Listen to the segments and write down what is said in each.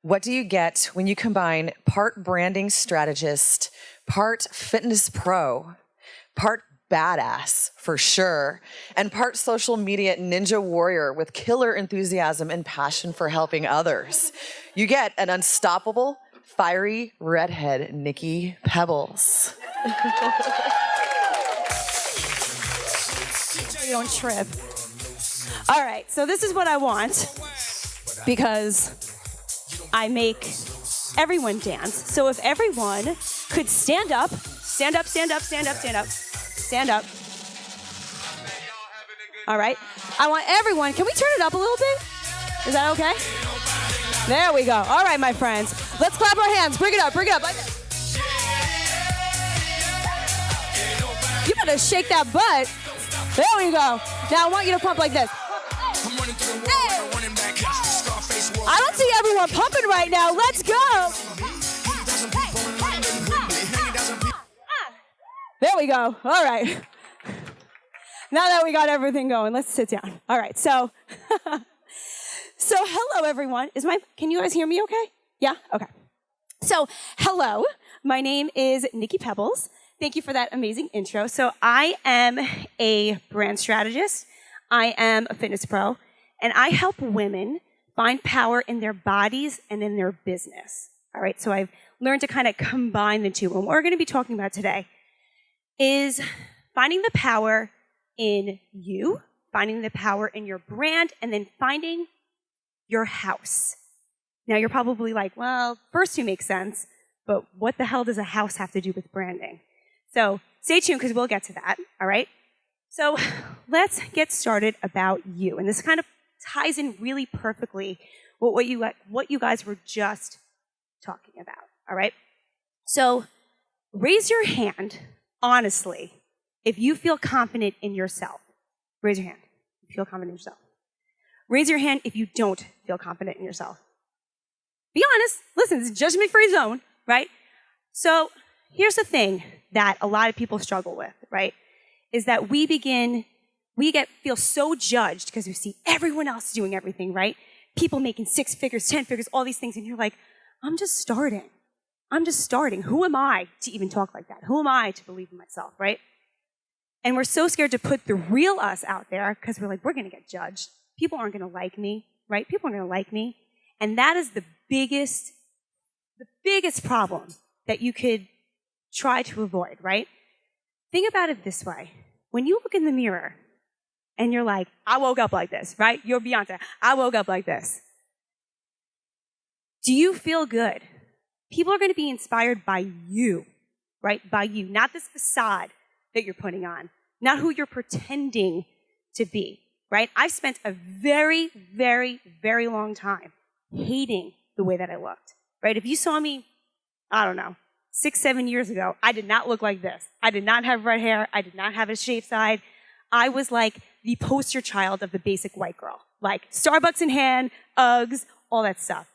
What do you get when you combine part branding strategist, part fitness pro, part badass for sure, and part social media ninja warrior with killer enthusiasm and passion for helping others? You get an unstoppable, fiery redhead Nikki Pebbles. You don't trip. All right, so this is what I want because I make everyone dance. So if everyone could stand up, stand up, stand up, stand up, stand up, stand up. All right, I want everyone, can we turn it up a little bit? Is that okay? There we go. All right, my friends. Let's clap our hands. Bring it up, bring it up. You better shake that butt. There we go. Now I want you to pump like this. Hey. I don't see everyone pumping right now. Let's go. There we go. All right. Now that we got everything going, let's sit down. All right. So hello everyone. Can you guys hear me okay? Yeah? Okay. So hello. My name is Nikki Pebbles. Thank you for that amazing intro. So I am a brand strategist. I am a fitness pro, and I help women find power in their bodies and in their business. All right, so I've learned to kind of combine the two. And what we're going to be talking about today is finding the power in you, finding the power in your brand, and then finding your house. Now, you're probably like, well, first two make sense, but what the hell does a house have to do with branding? So stay tuned because we'll get to that, all right? So let's get started about you. And this kind of ties in really perfectly with what you guys were just talking about, all right? So raise your hand, honestly, if you feel confident in yourself. Raise your hand if you feel confident in yourself. Raise your hand if you don't feel confident in yourself. Be honest. Listen, it's a judgment-free zone, right? So here's the thing that a lot of people struggle with, right? Is that we feel so judged because we see everyone else doing everything, right? People making 6 figures, 10 figures, all these things, and you're like, I'm just starting. Who am I to even talk like that? Who am I to believe in myself, right? And we're so scared to put the real us out there because we're like, we're going to get judged. People aren't going to like me, right? People aren't going to like me. And that is the biggest problem that you could try to avoid, right? Think about it this way. When you look in the mirror and you're like, I woke up like this, right? You're Beyonce. I woke up like this. Do you feel good? People are going to be inspired by you, right? By you, not this facade that you're putting on, not who you're pretending to be, right? I've spent a very, very, very long time hating the way that I looked, right? If you saw me, I don't know, 6, 7 years ago, I did not look like this. I did not have red hair. I did not have a shaved side. I was like the poster child of the basic white girl. Like Starbucks in hand, Uggs, all that stuff.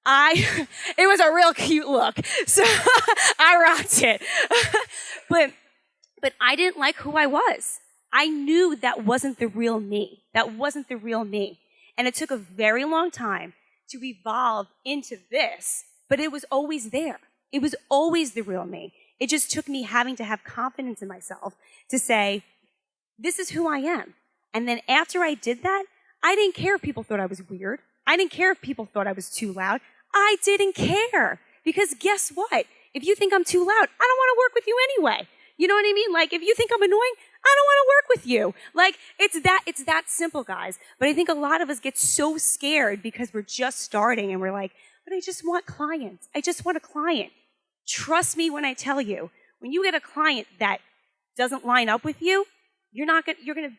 It was a real cute look. So I rocked it. But I didn't like who I was. I knew that wasn't the real me. That wasn't the real me. And it took a very long time to evolve into this, but it was always there. It was always the real me. It just took me having to have confidence in myself to say, this is who I am. And then after I did that, I didn't care if people thought I was weird. I didn't care if people thought I was too loud. I didn't care. Because guess what? If you think I'm too loud, I don't want to work with you anyway. You know what I mean? Like, if you think I'm annoying, I don't want to work with you. Like, it's that simple, guys. But I think a lot of us get so scared because we're just starting and we're like, but I just want clients. I just want a client. Trust me when I tell you, when you get a client that doesn't line up with you, you're going to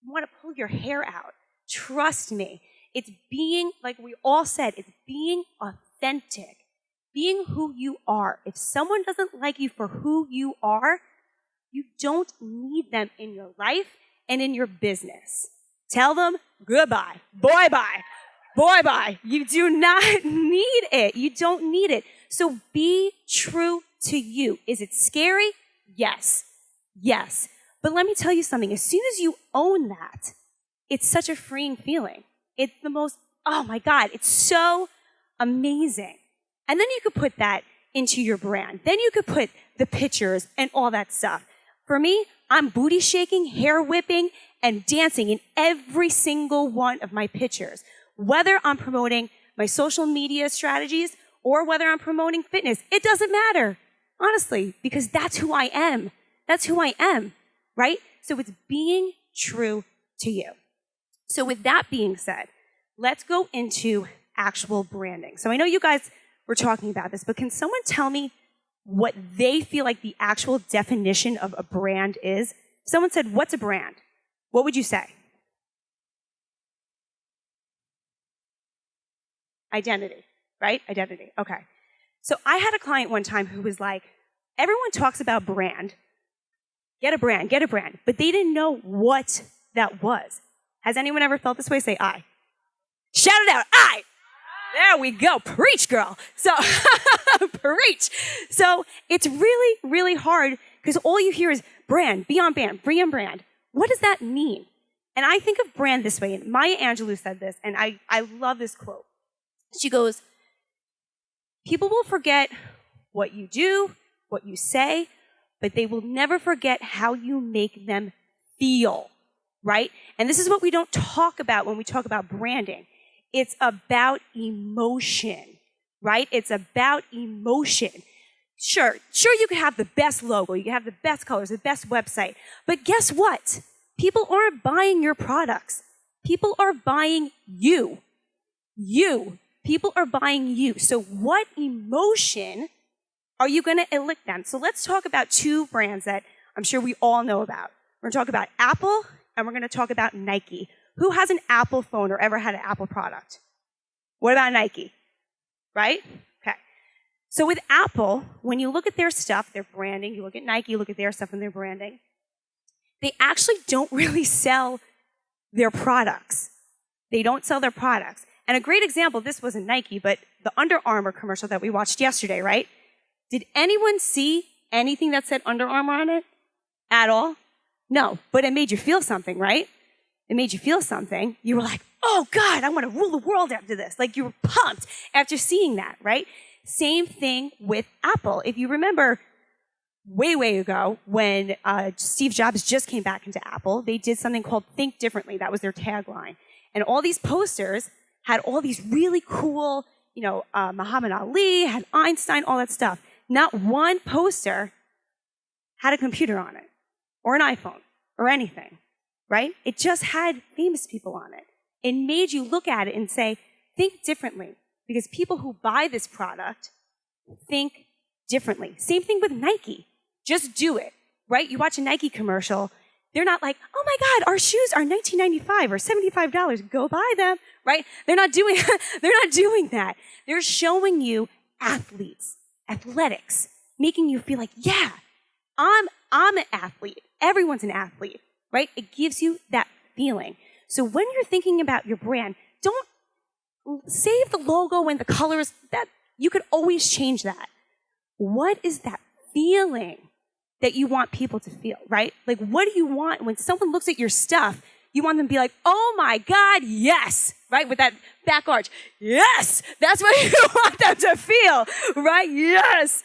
want to pull your hair out. Trust me. It's being, like we all said, it's being authentic. Being who you are. If someone doesn't like you for who you are, you don't need them in your life and in your business. Tell them goodbye. Bye-bye. Bye-bye. You do not need it. You don't need it. So be true to you. Is it scary? Yes. Yes. But let me tell you something. As soon as you own that, it's such a freeing feeling. It's the most, oh my God, it's so Amazing. And then you could put that into your brand. Then you could put the pictures and all that stuff. For me, I'm booty shaking, hair whipping, and dancing in every single one of my pictures. Whether I'm promoting my social media strategies or whether I'm promoting fitness, it doesn't matter, honestly, because that's who I am. That's who I am, right? So it's being true to you. So with that being said, let's go into actual branding. So I know you guys were talking about this, but can someone tell me what they feel like the actual definition of a brand is? Someone said, what's a brand? What would you say? Identity, right? Identity. Okay. So I had a client one time who was like, everyone talks about brand. Get a brand, get a brand. But they didn't know what that was. Has anyone ever felt this way? Say I. Shout it out. I. There we go. Preach, girl. So, preach. So it's really, really hard because all you hear is brand, be on brand. What does that mean? And I think of brand this way. And Maya Angelou said this, and I love this quote. She goes, people will forget what you do, what you say, but they will never forget how you make them feel, right? And this is what we don't talk about when we talk about branding. It's about emotion, right? It's about emotion. Sure, you can have the best logo, you can have the best colors, the best website, but guess what? People aren't buying your products. People are buying you. People are buying you. So what emotion are you going to elicit them? So let's talk about two brands that I'm sure we all know about. We're going to talk about Apple, and we're going to talk about Nike. Who has an Apple phone or ever had an Apple product? What about Nike? Right? Okay. So with Apple, when you look at their stuff, their branding, you look at Nike, you look at their stuff and their branding, they actually don't really sell their products. They don't sell their products. And a great example, this wasn't Nike, but the Under Armour commercial that we watched yesterday, right? Did anyone see anything that said Under Armour on it at all? No, but it made you feel something, right? It made you feel something. You were like, oh God, I want to rule the world after this. Like you were pumped after seeing that, right? Same thing with Apple. If you remember way ago when Steve Jobs just came back into Apple, they did something called Think Differently. That was their tagline. And all these posters had all these really cool, Muhammad Ali, had Einstein, all that stuff. Not one poster had a computer on it or an iPhone or anything, right? It just had famous people on it. It made you look at it and say, think differently, because people who buy this product think differently. Same thing with Nike. Just do it, right? You watch a Nike commercial, they're not like, oh my God, our shoes are $19.95 or $75. Go buy them, right? They're not doing that. They're showing you athletes, athletics, making you feel like, yeah, I'm an athlete. Everyone's an athlete, right? It gives you that feeling. So when you're thinking about your brand, don't save the logo and the colors. That you could always change that. What is that feeling that you want people to feel, right? Like, what do you want when someone looks at your stuff? You want them to be like, oh my God, yes, right? With that back arch. Yes, that's what you want them to feel, right? Yes,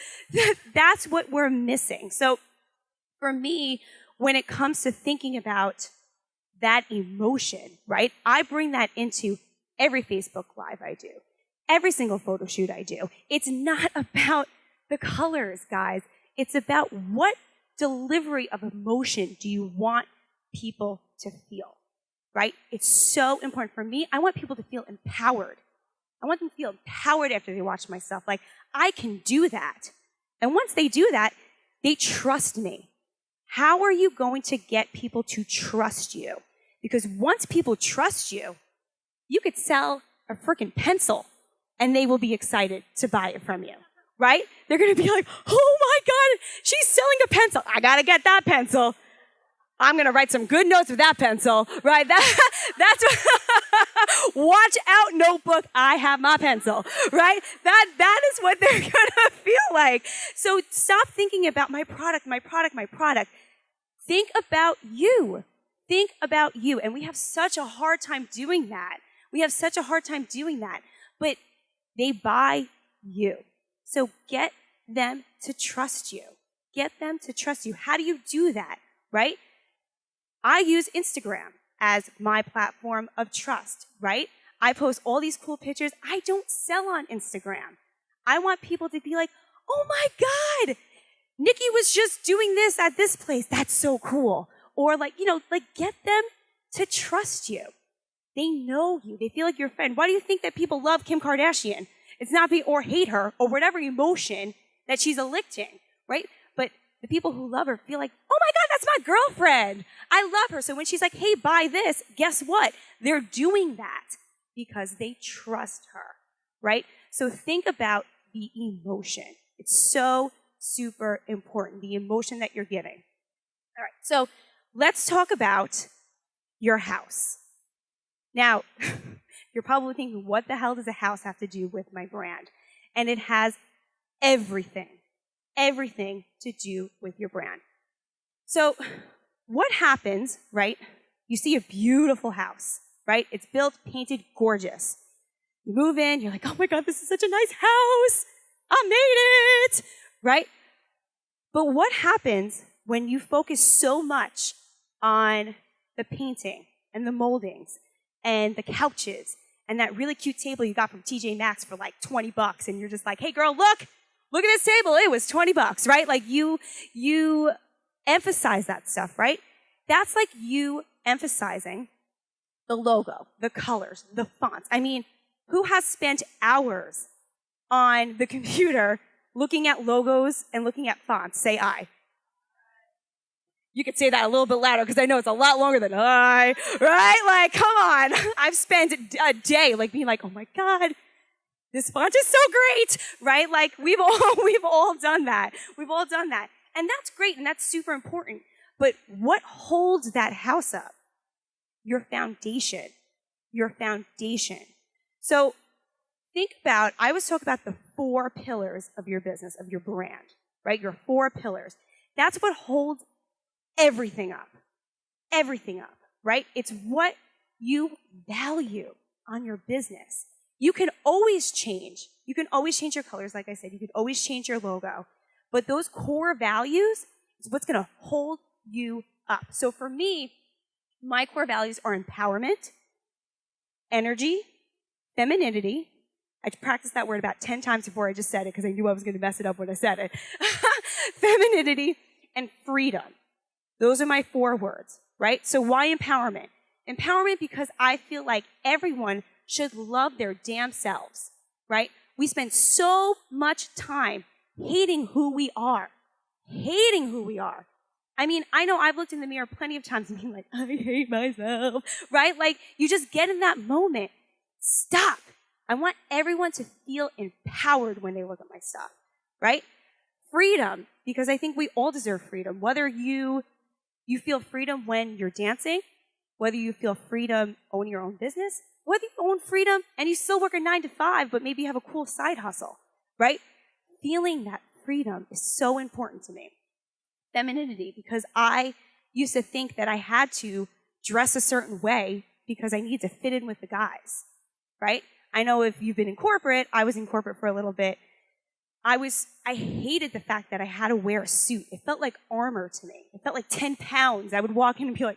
that's what we're missing. So for me, when it comes to thinking about that emotion, right? I bring that into every Facebook Live I do, every single photo shoot I do. It's not about the colors, guys. It's about what delivery of emotion do you want people to feel, right? It's so important for me. I want people to feel empowered. I want them to feel empowered after they watch my stuff. Like, I can do that. And once they do that, they trust me. How are you going to get people to trust you? Because once people trust you, you could sell a freaking pencil and they will be excited to buy it from you, right? They're going to be like, oh my God, she's selling a pencil. I got to get that pencil. I'm going to write some good notes with that pencil, right? That's what, watch out, notebook. I have my pencil, right? That is what they're going to feel like. So stop thinking about my product. Think about you. Think about you. And we have such a hard time doing that. But They buy you. So get them to trust you. Get them to trust you. How do you do that, right? I use Instagram as my platform of trust, right? I post all these cool pictures. I don't sell on Instagram. I want people to be like, oh my God, Nikki was just doing this at this place. That's so cool. Or like, get them to trust you. They know you. They feel like your friend. Why do you think that people love Kim Kardashian? It's not or hate her or whatever emotion that she's eliciting, right? But the people who love her feel like, oh my God, that's my girlfriend. I love her. So when she's like, hey, buy this, guess what? They're doing that because they trust her, right? So think about the emotion. It's so super important, the emotion that you're giving. All right, so let's talk about your house. Now, you're probably thinking, what the hell does a house have to do with my brand? And it has everything to do with your brand. So what happens, right? You see a beautiful house, right? It's built, painted, gorgeous. You move in, you're like, oh my God, this is such a nice house. I made it, right? But what happens when you focus so much on the painting and the moldings and the couches and that really cute table you got from TJ Maxx for like $20 and you're just like, hey girl, look at this table. It was $20, right? Like you emphasize that stuff, right? That's like you emphasizing the logo, the colors, the fonts. I mean, who has spent hours on the computer looking at logos and looking at fonts? Say I. You could say that a little bit louder because I know it's a lot longer than I, right? Like, come on. I've spent a day like being like, oh my God, this font is so great, right? Like we've all done that. We've all done that. And that's great and that's super important. But what holds that house up? Your foundation. Your foundation. So think about, I always talk about the 4 pillars of your business, of your brand, right? Your 4 pillars. That's what holds everything up, right? It's what you value on your business. You can always change. You can always change your colors, like I said. You can always change your logo. But those core values is what's going to hold you up. So for me, my core values are empowerment, energy, femininity. I practiced that word about 10 times before I just said it because I knew I was going to mess it up when I said it. Femininity and freedom. Those are my 4 words, right? So why empowerment? Empowerment because I feel like everyone should love their damn selves, right? We spend so much time hating who we are. I mean, I know I've looked in the mirror plenty of times and been like, I hate myself, right? Like, you just get in that moment. Stop. I want everyone to feel empowered when they look at my stuff, right? Freedom, because I think we all deserve freedom. Whether you feel freedom when you're dancing, whether you feel freedom owning your own business, whether you own freedom and you still work a 9 to 5, but maybe you have a cool side hustle, right? Feeling that freedom is so important to me. Femininity, because I used to think that I had to dress a certain way because I need to fit in with the guys, right? I know if you've been in corporate, I was in corporate for a little bit. I hated the fact that I had to wear a suit. It felt like armor to me. It felt like 10 pounds. I would walk in and be like,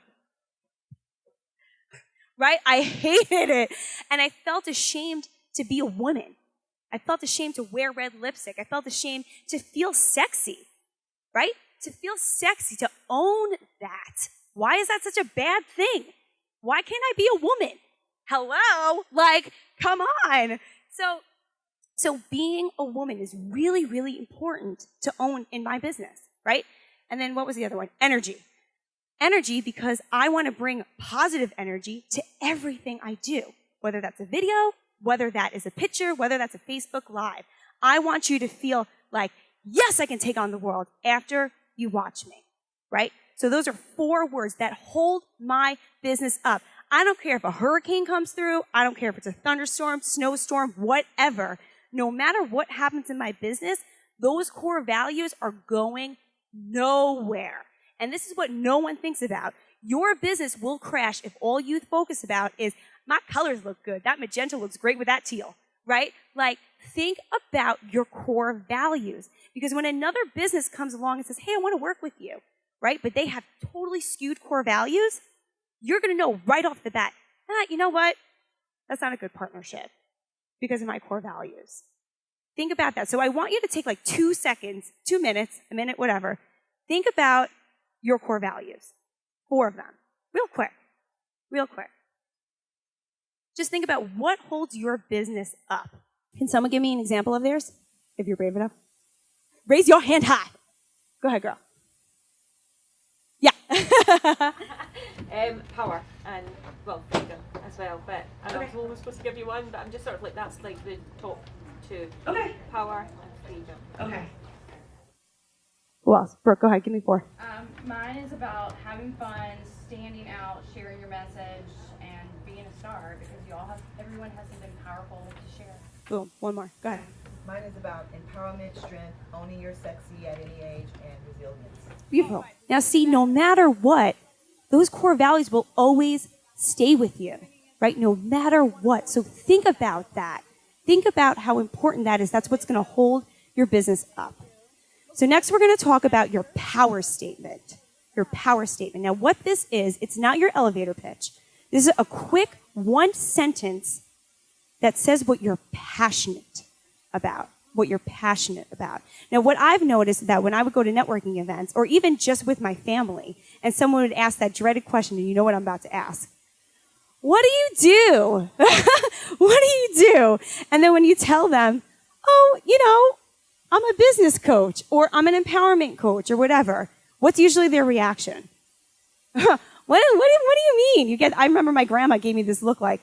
right? I hated it. And I felt ashamed to be a woman. I felt ashamed to wear red lipstick. I felt ashamed to feel sexy, right? To feel sexy, to own that. Why is that such a bad thing? Why can't I be a woman? Hello? Like, come on. So being a woman is really, really important to own in my business, right? And then what was the other one? Energy. Energy because I want to bring positive energy to everything I do, whether that's a video, whether that is a picture, whether that's a Facebook Live. I want you to feel like, yes, I can take on the world after you watch me, right? So those are 4 words that hold my business up. I don't care if a hurricane comes through. I don't care if it's a thunderstorm, snowstorm, whatever. No matter what happens in my business, those core values are going nowhere. And this is what no one thinks about. Your business will crash if all you focus about is, my colors look good. That magenta looks great with that teal, right? Like, think about your core values. Because when another business comes along and says, hey, I want to work with you, right? But they have totally skewed core values, you're going to know right off the bat, you know what? That's not a good partnership because of my core values. Think about that. So I want you to take like 2 seconds, 2 minutes, a minute, whatever. Think about your core values. 4 of them. Real quick. Real quick. Just think about what holds your business up. Can someone give me an example of theirs, if you're brave enough? Raise your hand high. Go ahead, girl. Yeah. Power and, well, freedom as well. But I know I was almost supposed to give you one, but I'm just sort of like, that's like the top 2. Okay. Power and freedom. Okay. Who else? Brooke, go ahead. Give me 4. Mine is about having fun, standing out, sharing your message, and being a star because everyone has something powerful to share. Boom. 1 more. Go ahead. Mine is about empowerment, strength, owning your sexy at any age, and resilience. Beautiful. Now see, no matter what, those core values will always stay with you, right? No matter what. So think about that. Think about how important that is. That's what's going to hold your business up. So next we're going to talk about your power statement. Your power statement. Now what this is, it's not your elevator pitch. This is a quick 1 sentence that says what you're passionate about. What you're passionate about. Now, what I've noticed is that when I would go to networking events, or even just with my family, and someone would ask that dreaded question, and you know what I'm about to ask. What do you do? What do you do? And then when you tell them, oh, you know, I'm a business coach, or I'm an empowerment coach, or whatever, what's usually their reaction? What do you mean? I remember my grandma gave me this look like,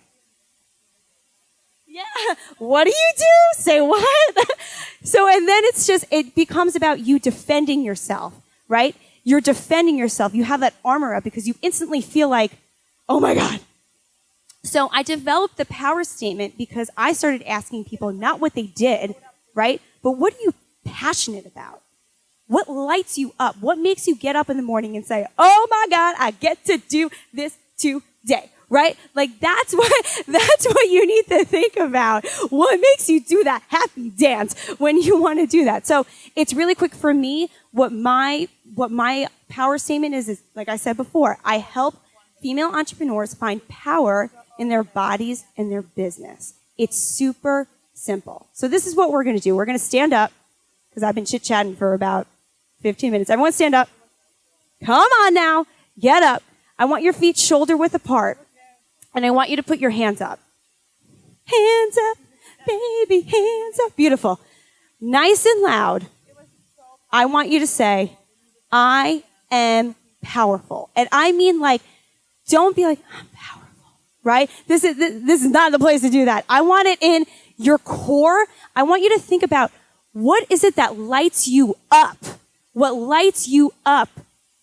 yeah, what do you do? Say what? So, and then it becomes about you defending yourself, right? You're defending yourself. You have that armor up because you instantly feel like, oh my God. So I developed the power statement because I started asking people not what they did, right? But what are you passionate about? What lights you up? What makes you get up in the morning and say, oh my God, I get to do this today? Right? Like that's what you need to think about. What makes you do that happy dance when you want to do that? So it's really quick for me. What my power statement is like I said before, I help female entrepreneurs find power in their bodies and their business. It's super simple. So this is what we're going to do. We're going to stand up because I've been chit-chatting for about 15 minutes. Everyone stand up. Come on now. Get up. I want your feet shoulder width apart. And I want you to put your hands up. Hands up, baby, hands up. Beautiful. Nice and loud. I want you to say, I am powerful. And I mean like, don't be like, I'm powerful, right? This is not the place to do that. I want it in your core. I want you to think about what is it that lights you up? What lights you up?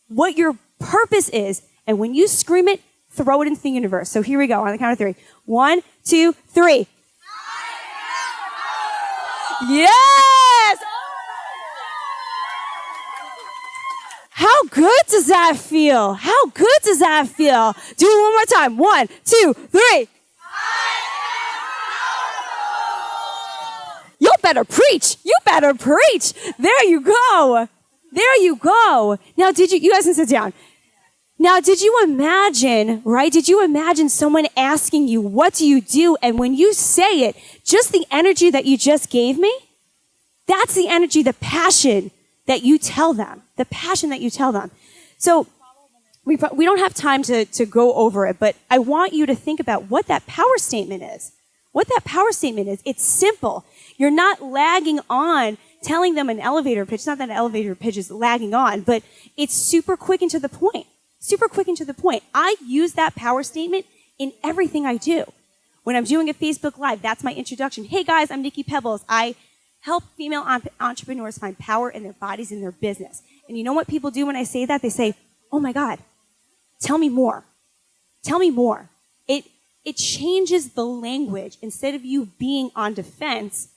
What your purpose is. And when you scream it, throw it into the universe. So here we go on the count of 3. 1, 2, 3. Yes! How good does that feel? How good does that feel? Do it one more time. 1, 2, 3. You better preach. You better preach. There you go. There you go. Now, you guys can sit down. Now, did you imagine, right? Did you imagine someone asking you, what do you do? And when you say it, just the energy that you just gave me, that's the energy, the passion that you tell them. The passion that you tell them. So we don't have time to go over it, but I want you to think about what that power statement is. What that power statement is. It's simple. You're not lagging on telling them an elevator pitch. It's not that an elevator pitch is lagging on, but it's super quick and to the point. Super quick and to the point. I use that power statement in everything I do. When I'm doing a Facebook Live, that's my introduction. Hey guys, I'm Nikki Pebbles. I help female entrepreneurs find power in their bodies and their business. And you know what people do when I say that? They say, oh my God, tell me more. Tell me more. It changes the language. Instead of you being on defense,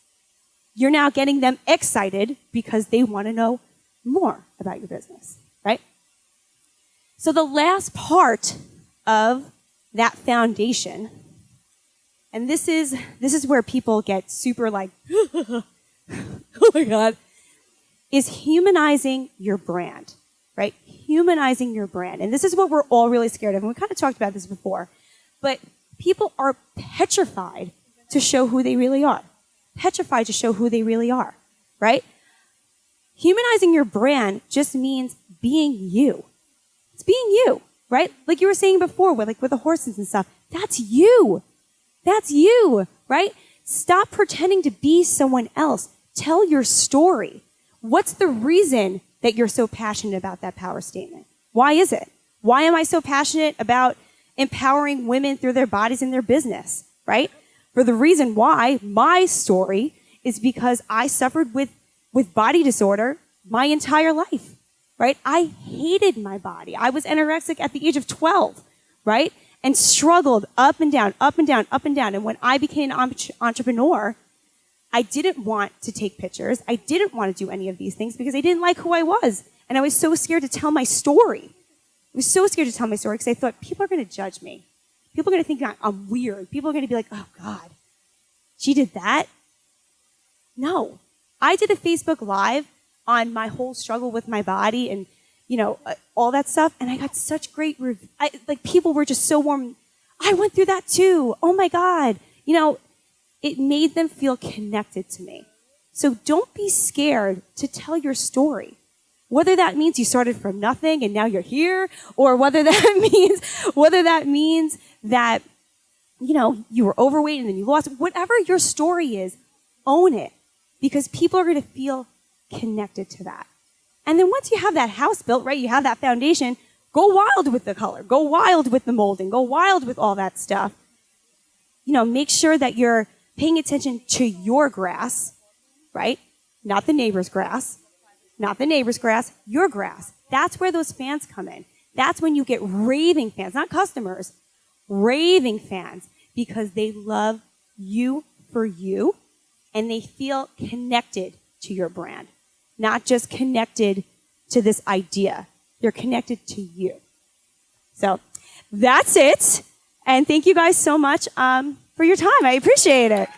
you're now getting them excited because they want to know more about your business, right? So the last part of that foundation, and this is where people get super like, oh my God, is humanizing your brand, right? Humanizing your brand. And this is what we're all really scared of. And we kind of talked about this before, but people are petrified to show who they really are. Petrified to show who they really are, right? Humanizing your brand just means being you. It's being you, right? Like you were saying before with the horses and stuff. That's you. That's you, right? Stop pretending to be someone else. Tell your story. What's the reason that you're so passionate about that power statement? Why is it? Why am I so passionate about empowering women through their bodies and their business, right? For the reason why my story is because I suffered with body disorder my entire life, right? I hated my body. I was anorexic at the age of 12, right? And struggled up and down, up and down, up and down. And when I became an entrepreneur, I didn't want to take pictures. I didn't want to do any of these things because I didn't like who I was. And I was so scared to tell my story. I was so scared to tell my story because I thought people are going to judge me. People are going to think I'm weird. People are going to be like, oh God, she did that? No. I did a Facebook Live on my whole struggle with my body and, all that stuff. And I got such great reviews. People were just so warm. I went through that too. Oh my God. It made them feel connected to me. So don't be scared to tell your story. Whether that means you started from nothing and now you're here, or whether that means that, you were overweight and then you lost, whatever your story is, own it. Because people are going to feel connected to that. And then once you have that house built, right, you have that foundation, go wild with the color, go wild with the molding, go wild with all that stuff. Make sure that you're paying attention to your grass, right? Not the neighbor's grass. Not the neighbor's grass, your grass. That's where those fans come in. That's when you get raving fans, not customers, raving fans, because they love you for you and they feel connected to your brand, not just connected to this idea. They're connected to you. So that's it. And thank you guys so much for your time. I appreciate it.